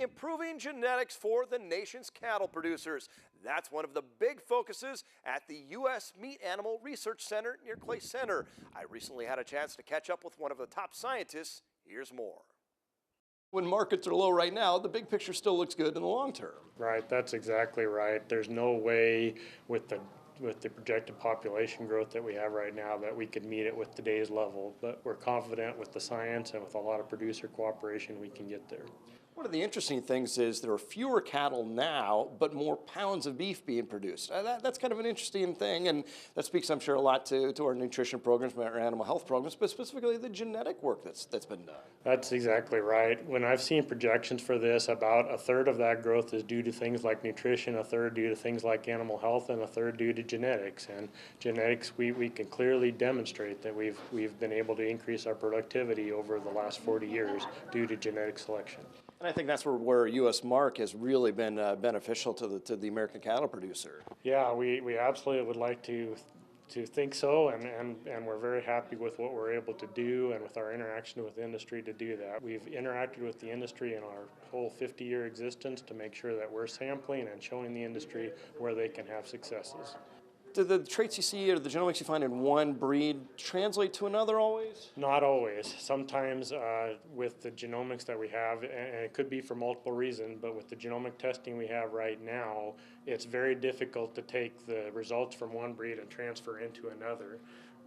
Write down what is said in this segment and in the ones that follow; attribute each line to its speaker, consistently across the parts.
Speaker 1: improving genetics for the nation's cattle producers. That's one of the big focuses at the U.S. Meat Animal Research Center near Clay Center. I recently had a chance to catch up with one of the top scientists. Here's more. When markets are low right now, the big picture still looks good in the long term.
Speaker 2: Right, that's exactly right. There's no way with the projected population growth that we have right now that we could meet it with today's level, but we're confident with the science and with a lot of producer cooperation we can get there.
Speaker 1: One of the interesting things is there are fewer cattle now, but more pounds of beef being produced. That's kind of an interesting thing, and that speaks, I'm sure, a lot to our nutrition programs, our animal health programs, but specifically the genetic work that's been done.
Speaker 2: That's exactly right. When I've seen projections for this, about a third of that growth is due to things like nutrition, a third due to things like animal health, and a third due to genetics. And genetics, we can clearly demonstrate that we've been able to increase our productivity over the last 40 years due to genetic selection.
Speaker 1: And I think that's where U.S. Mark has really been beneficial to the American cattle producer.
Speaker 2: Yeah, we absolutely would like to think so, and we're very happy with what we're able to do and with our interaction with the industry to do that. We've interacted with the industry in our whole 50-year existence to make sure that we're sampling and showing the industry where they can have successes.
Speaker 1: Do the traits you see or the genomics you find in one breed translate to another always?
Speaker 2: Not always. Sometimes with the genomics that we have, and it could be for multiple reasons, but with the genomic testing we have right now, it's very difficult to take the results from one breed and transfer into another.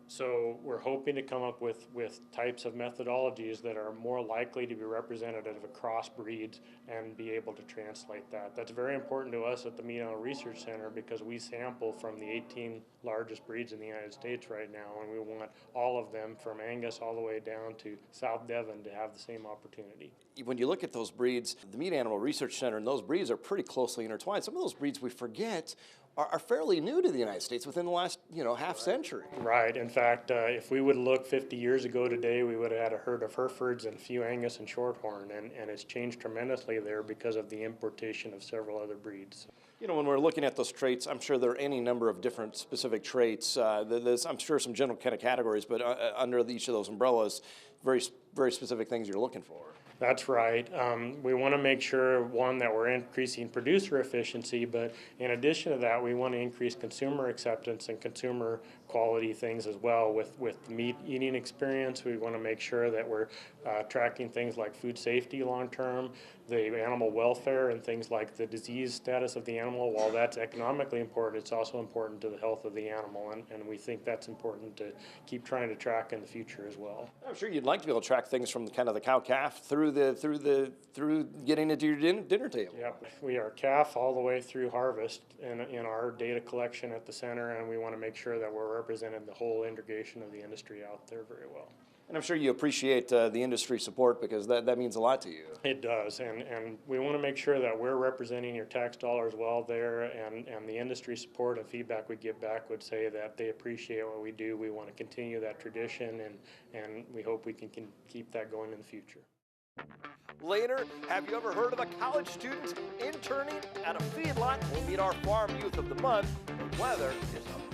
Speaker 2: So we're hoping to come up with types of methodologies that are more likely to be representative of cross breeds and be able to translate that. That's very important to us at the Meat Animal Research Center because we sample from the 18 largest breeds in the United States right now, and we want all of them from Angus all the way down to South Devon to have the same opportunity.
Speaker 1: When you look at those breeds, the Meat Animal Research Center and those breeds are pretty closely intertwined. Some of those breeds we forget are fairly new to the United States within the last, half century.
Speaker 2: Right. In fact, if we would look 50 years ago today, we would have had a herd of Herefords and a few Angus and Shorthorn, and it's changed tremendously there because of the importation of several other breeds.
Speaker 1: When we're looking at those traits, I'm sure there are any number of different specific traits. There's, I'm sure, some general kind of categories, but under each of those umbrellas, very, very specific things you're looking for.
Speaker 2: That's right. We want to make sure, one, that we're increasing producer efficiency, but in addition to that, we want to increase consumer acceptance and consumer quality things as well. With the meat eating experience, we want to make sure that we're tracking things like food safety long term, the animal welfare, and things like the disease status of the animal. While that's economically important, it's also important to the health of the animal, and we think that's important to keep trying to track in the future as well.
Speaker 1: I'm sure you'd like to be able to track things from the cow-calf through getting it to your dinner table.
Speaker 2: Yep, we are calf all the way through harvest in our data collection at the center, and we want to make sure that we're representing the whole integration of the industry out there very well.
Speaker 1: And I'm sure you appreciate the industry support because that means a lot to you.
Speaker 2: It does, and we want to make sure that we're representing your tax dollars well there, and the industry support and feedback we get back would say that they appreciate what we do. We want to continue that tradition, and we hope we can keep that going in the future.
Speaker 1: Later, have you ever heard of a college student interning at a feedlot? We'll meet our Farm Youth of the Month. The weather is a